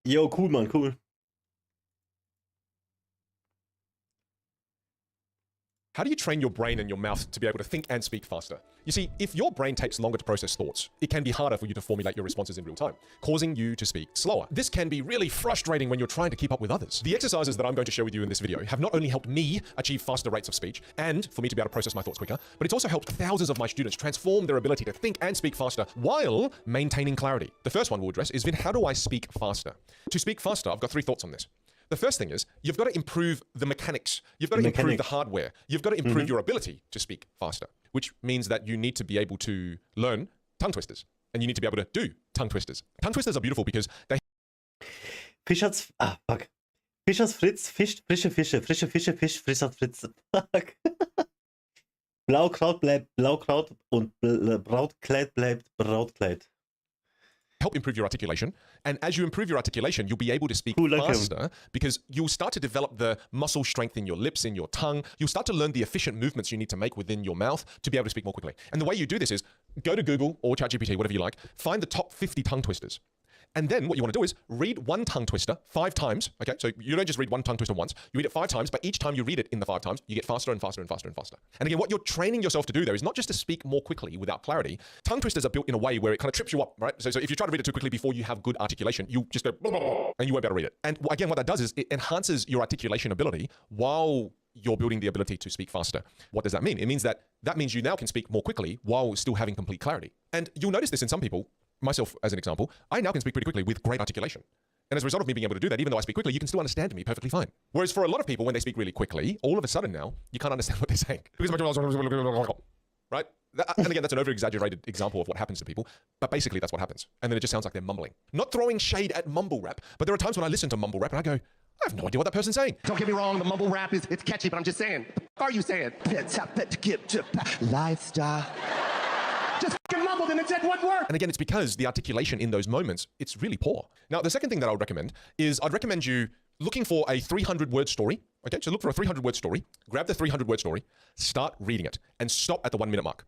Jo, cool, Mann, cool. How do you train your brain and your mouth to be able to think and speak faster? You see, if your brain takes longer to process thoughts, it can be harder for you to formulate your responses in real time, causing you to speak slower. This can be really frustrating when you're trying to keep up with others. The exercises that I'm going to share with you in this video have not only helped me achieve faster rates of speech and for me to be able to process my thoughts quicker, but it's also helped thousands of my students transform their ability to think and speak faster while maintaining clarity. The first one we'll address is, Vin, how do I speak faster? To speak faster, I've got 3 thoughts on this. The first thing is, you've got to improve the mechanics. You've got to improve the hardware. You've got to improve your ability to speak faster, which means that you need to be able to learn tongue twisters. And you need to be able to do tongue twisters. Tongue twisters are beautiful because they... Fischers... Ah, fuck. Fischers Fritz fischt frische Fische. Frische Fische, Fisch, frischer Fritz. Fuck. Blaukraut bleibt Blaukraut und Brautkleid bleibt Brautkleid. Help improve your articulation. And as you improve your articulation, you'll be able to speak faster because you'll start to develop the muscle strength in your lips, in your tongue. You'll start to learn the efficient movements you need to make within your mouth to be able to speak more quickly. And the way you do this is go to Google or ChatGPT, whatever you like, find the top 50 tongue twisters. And then what you want to do is read one tongue twister 5 times. Okay, so you don't just read one tongue twister once. You read it 5 times, but each time you read it in the 5 times, you get faster and faster and faster and faster. And again, what you're training yourself to do there is not just to speak more quickly without clarity. Tongue twisters are built in a way where it kind of trips you up, right? So if you try to read it too quickly before you have good articulation, you just go and you won't be able to read it. And again, what that does is it enhances your articulation ability while you're building the ability to speak faster. What does that mean? It means that you now can speak more quickly while still having complete clarity. And you'll notice this in some people. Myself, as an example, I now can speak pretty quickly with great articulation. And as a result of me being able to do that, even though I speak quickly, you can still understand me perfectly fine. Whereas for a lot of people, when they speak really quickly, all of a sudden now, you can't understand what they're saying. Right? And again, that's an over-exaggerated example of what happens to people, but basically that's what happens. And then it just sounds like they're mumbling. Not throwing shade at mumble rap, but there are times when I listen to mumble rap and I go, I have no idea what that person's saying. Don't get me wrong, the mumble rap it's catchy, but I'm just saying, what are you saying? Lifestyle. Just mumbled and it said one word. And again, it's because the articulation in those moments, it's really poor. Now, the second thing that I would recommend is I'd recommend you looking for a 300-word story. Okay, so look for a 300-word story, grab the 300-word story, start reading it, and stop at the 1-minute mark.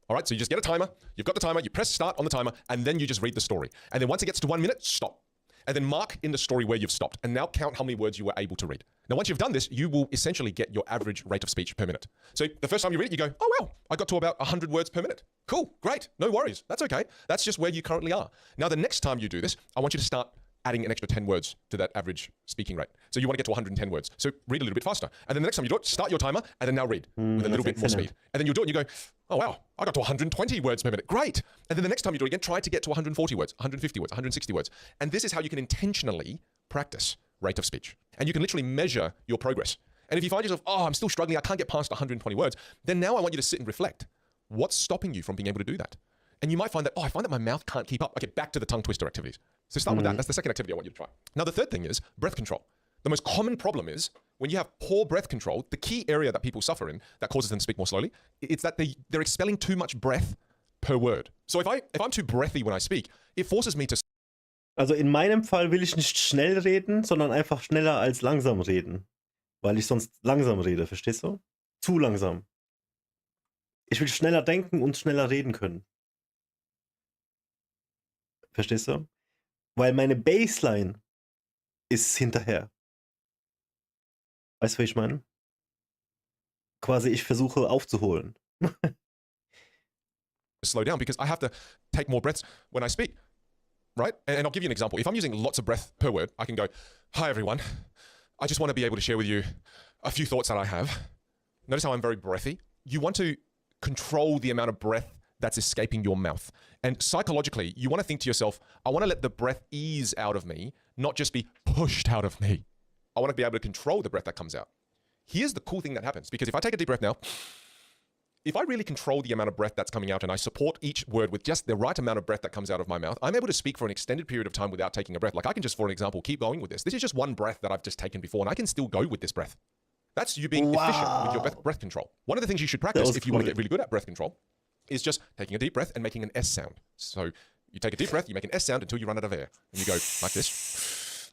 All right, so you just get a timer, you've got the timer, you press start on the timer, and then you just read the story. And then once it gets to 1 minute, stop. And then mark in the story where you've stopped, and now count how many words you were able to read. Now, once you've done this, you will essentially get your average rate of speech per minute. So the first time you read it, you go, oh, wow, I got to about 100 words per minute. Cool, great, no worries, that's okay. That's just where you currently are. Now, the next time you do this, I want you to start adding an extra 10 words to that average speaking rate. So you want to get to 110 words. So read a little bit faster. And then the next time you do it, start your timer, and then now read with a little bit more speed. And then you'll do it, and you go, oh, wow, I got to 120 words per minute. Great. And then the next time you do it again, try to get to 140 words, 150 words, 160 words. And this is how you can intentionally practice rate of speech. And you can literally measure your progress. And if you find yourself, oh, I'm still struggling, I can't get past 120 words, then now I want you to sit and reflect. What's stopping you from being able to do that? And you might find that, oh, I find that my mouth can't keep up. Okay, back to the tongue twister activities. So start with that. That's the second activity I want you to try. Now, the third thing is breath control. The most common problem is when you have poor breath control, the key area that people suffer in that causes them to speak more slowly, it's that they're expelling too much breath per word. So if I'm too breathy when I speak, it forces me to... Also in meinem Fall will ich nicht schnell reden, sondern einfach schneller als langsam reden. Weil ich sonst langsam rede, verstehst du? Zu langsam. Ich will schneller denken und schneller reden können. Verstehst du? Weil meine Baseline ist hinterher. Weißt du, was ich meine? Quasi, ich versuche aufzuholen. Slow down because I have to take more breaths when I speak, right? And I'll give you an example. If I'm using lots of breath per word, I can go, hi everyone. I just want to be able to share with you a few thoughts that I have. Notice how I'm very breathy. You want to control the amount of breath that's escaping your mouth. And psychologically, you want to think to yourself, I want to let the breath ease out of me, not just be pushed out of me. I want to be able to control the breath that comes out. Here's the cool thing that happens, because if I take a deep breath now, if I really control the amount of breath that's coming out and I support each word with just the right amount of breath that comes out of my mouth, I'm able to speak for an extended period of time without taking a breath. Like I can just, for an example, keep going with this. This is just one breath that I've just taken before, and I can still go with this breath. That's you being efficient with your breath control. One of the things you should practice if you want to get really good at breath control is just taking a deep breath and making an S sound. So you take a deep breath, you make an S sound until you run out of air. And you go like this.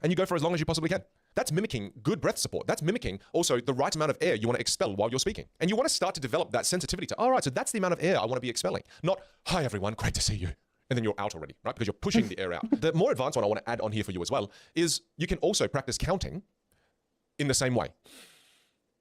And you go for as long as you possibly can. That's mimicking good breath support. That's mimicking also the right amount of air you want to expel while you're speaking. And you want to start to develop that sensitivity to, all right, so that's the amount of air I want to be expelling. Not, hi everyone, great to see you. And then you're out already, right? Because you're pushing the air out. The more advanced one I want to add on here for you as well is you can also practice counting in the same way.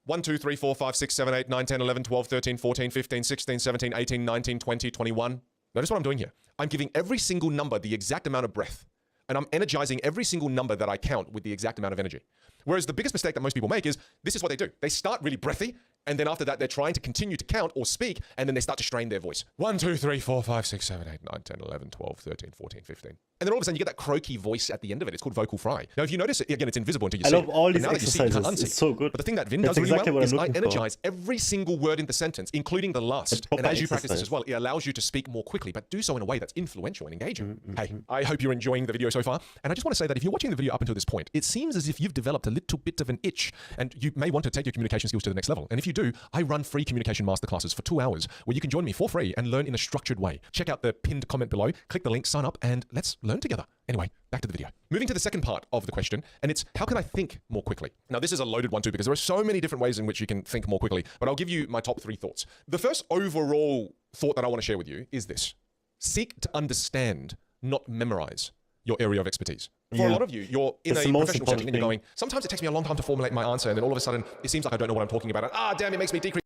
1, 2, 3, 4, 5, 6, 7, 8, 9, 10, 11, 12, 13, 14, 15, 16, 17, 18, 19, 20, 21. Notice what I'm doing here. I'm giving every single number the exact amount of breath. And I'm energizing every single number that I count with the exact amount of energy. Whereas the biggest mistake that most people make is, this is what they do. They start really breathy, and then after that, they're trying to continue to count or speak, and then they start to strain their voice. 1, 2, 3, 4, 5, 6, 7, 8, 9, 10, 11, 12, 13, 14, 15. And then all of a sudden, you get that croaky voice at the end of it. It's called vocal fry. Now, if you notice it, again, it's invisible until you see it. I love all these now that you see it, you can't exercises. unsee. It's so good. But the thing that Vin That's does really exactly well what is I'm I looking for. energize every single word in the sentence, including the last. proper And as you practice this exercise. as well, it allows you to speak more quickly, but do so in a way that's influential and engaging. Hey, I hope you're enjoying the video so far. And I just want to say that if you're watching the video up until this point, it seems as if you've developed a little bit of an itch and you may want to take your communication skills to the next level. And if you do, I run free communication masterclasses for 2 hours where you can join me for free and learn in a structured way. Check out the pinned comment below, click the link, sign up, and let's learn together. Anyway, back to the video. Moving to the second part of the question, and it's how can I think more quickly? Now, this is a loaded one too, because there are so many different ways in which you can think more quickly, but I'll give you my top 3 thoughts. The first overall thought that I want to share with you is this. Seek to understand, not memorize your area of expertise. For a lot of you, you're in That's a the most professional setting and you're important going, sometimes it takes me a long time to formulate my answer, and then all of a sudden, it seems like I don't know what I'm talking about. And, damn, it makes me decrease.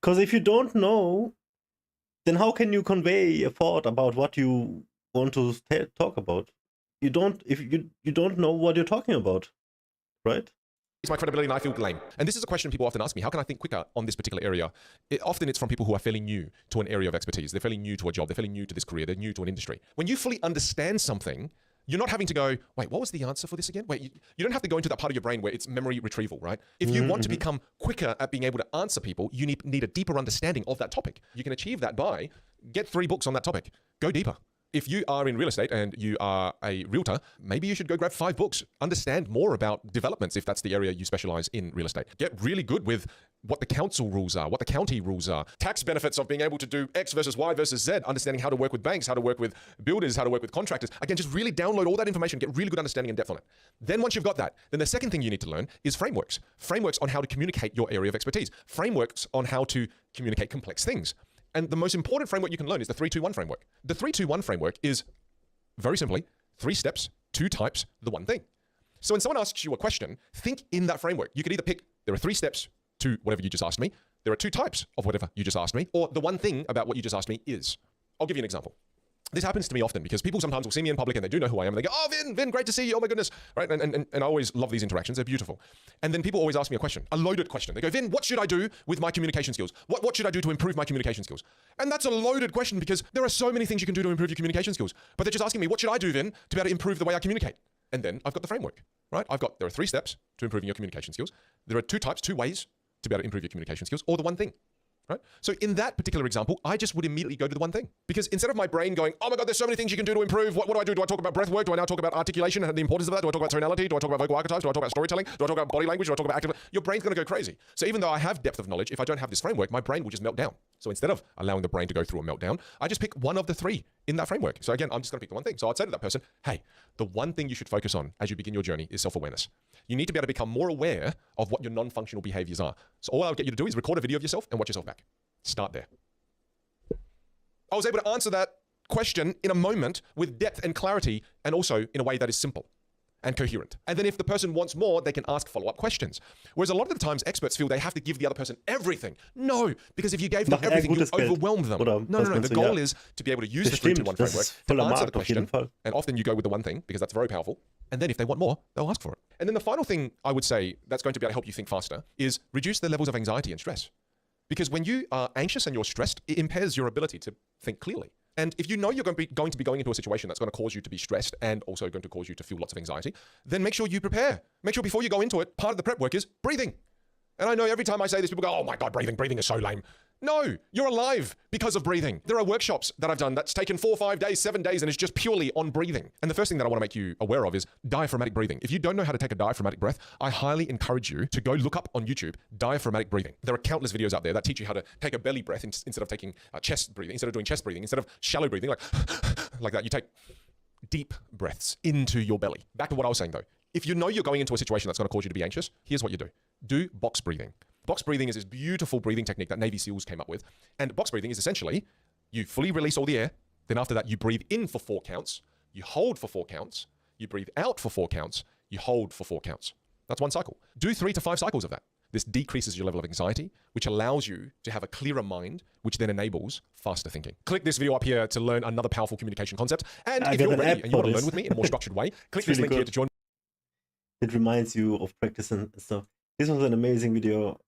Because if you don't know, then how can you convey a thought about what you want to talk about? You don't, if you don't know what you're talking about, right? It's my credibility and I feel lame. And this is a question people often ask me. How can I think quicker on this particular area? Often it's from people who are fairly new to an area of expertise. They're fairly new to a job. They're fairly new to this career. They're new to an industry. When you fully understand something, you're not having to go, wait, what was the answer for this again? Wait, you don't have to go into that part of your brain where it's memory retrieval, right? If you want to become quicker at being able to answer people, you need a deeper understanding of that topic. You can achieve that by get 3 books on that topic. Go deeper. If you are in real estate and you are a realtor, maybe you should go grab 5 books. Understand more about developments if that's the area you specialize in real estate. Get really good with what the council rules are, what the county rules are, tax benefits of being able to do X versus Y versus Z, understanding how to work with banks, how to work with builders, how to work with contractors. Again, just really download all that information, get really good understanding and depth on it. Then once you've got that, then the second thing you need to learn is frameworks. Frameworks on how to communicate your area of expertise. Frameworks on how to communicate complex things. And the most important framework you can learn is the 3-2-1 framework. The 3-2-1 framework is, very simply, 3 steps, 2 types, the one thing. So when someone asks you a question, think in that framework. You could either pick, there are 3 steps to whatever you just asked me, there are 2 types of whatever you just asked me, or the one thing about what you just asked me is. I'll give you an example. This happens to me often because people sometimes will see me in public and they do know who I am and they go, oh, Vin, great to see you. Oh my goodness. Right? And I always love these interactions. They're beautiful. And then people always ask me a question, a loaded question. They go, Vin, what should I do with my communication skills? What should I do to improve my communication skills? And that's a loaded question because there are so many things you can do to improve your communication skills. But they're just asking me, what should I do, Vin, to be able to improve the way I communicate? And then I've got the framework, right? There are 3 steps to improving your communication skills. There are 2 types, 2 ways to be able to improve your communication skills, or the one thing. Right? So in that particular example, I just would immediately go to the one thing. Because instead of my brain going, oh my God, there's so many things you can do to improve. What do I do? Do I talk about breath work? Do I now talk about articulation and the importance of that? Do I talk about tonality? Do I talk about vocal archetypes? Do I talk about storytelling? Do I talk about body language? Do I talk about active? Your brain's going to go crazy. So even though I have depth of knowledge, if I don't have this framework, my brain will just melt down. So instead of allowing the brain to go through a meltdown, I just pick one of the 3 in that framework. So again, I'm just going to pick the one thing. So I'd say to that person, hey, the one thing you should focus on as you begin your journey is self-awareness. You need to be able to become more aware of what your non-functional behaviors are. So all I'll get you to do is record a video of yourself and watch yourself back. Start there. I was able to answer that question in a moment with depth and clarity and also in a way that is simple and coherent. And then if the person wants more, they can ask follow-up questions. Whereas a lot of the times experts feel they have to give the other person everything. No, because if you gave them everything, you overwhelm them. No. The goal is to be able to use the 3-2-1 framework to answer the question. And often you go with the one thing because that's very powerful. And then if they want more, they'll ask for it. And then the final thing I would say that's going to be able to help you think faster is reduce the levels of anxiety and stress. Because when you are anxious and you're stressed, it impairs your ability to think clearly. And if you know you're going to be going into a situation that's going to cause you to be stressed and also going to cause you to feel lots of anxiety, then make sure you prepare. Make sure before you go into it, part of the prep work is breathing. And I know every time I say this, people go, oh my God, breathing is so lame. No, you're alive because of breathing. There are workshops that I've done that's taken 4, 5 days, 7 days, and it's just purely on breathing. And the first thing that I want to make you aware of is diaphragmatic breathing. If you don't know how to take a diaphragmatic breath, I highly encourage you to go look up on YouTube diaphragmatic breathing. There are countless videos out there that teach you how to take a belly breath instead of taking chest breathing, instead of doing chest breathing, instead of shallow breathing, like that. You take deep breaths into your belly. Back to what I was saying though. If you know you're going into a situation that's going to cause you to be anxious, here's what you do. Do box breathing. Box breathing is this beautiful breathing technique that Navy SEALs came up with. And box breathing is essentially, you fully release all the air, then after that you breathe in for 4 counts, you hold for 4 counts, you breathe out for 4 counts, you hold for 4 counts. That's one cycle. Do 3 to 5 cycles of that. This decreases your level of anxiety, which allows you to have a clearer mind, which then enables faster thinking. Click this video up here to learn another powerful communication concept. And if you're ready and you want to learn with me in a more structured way, click this link here to join. It reminds you of practice and stuff. This was an amazing video.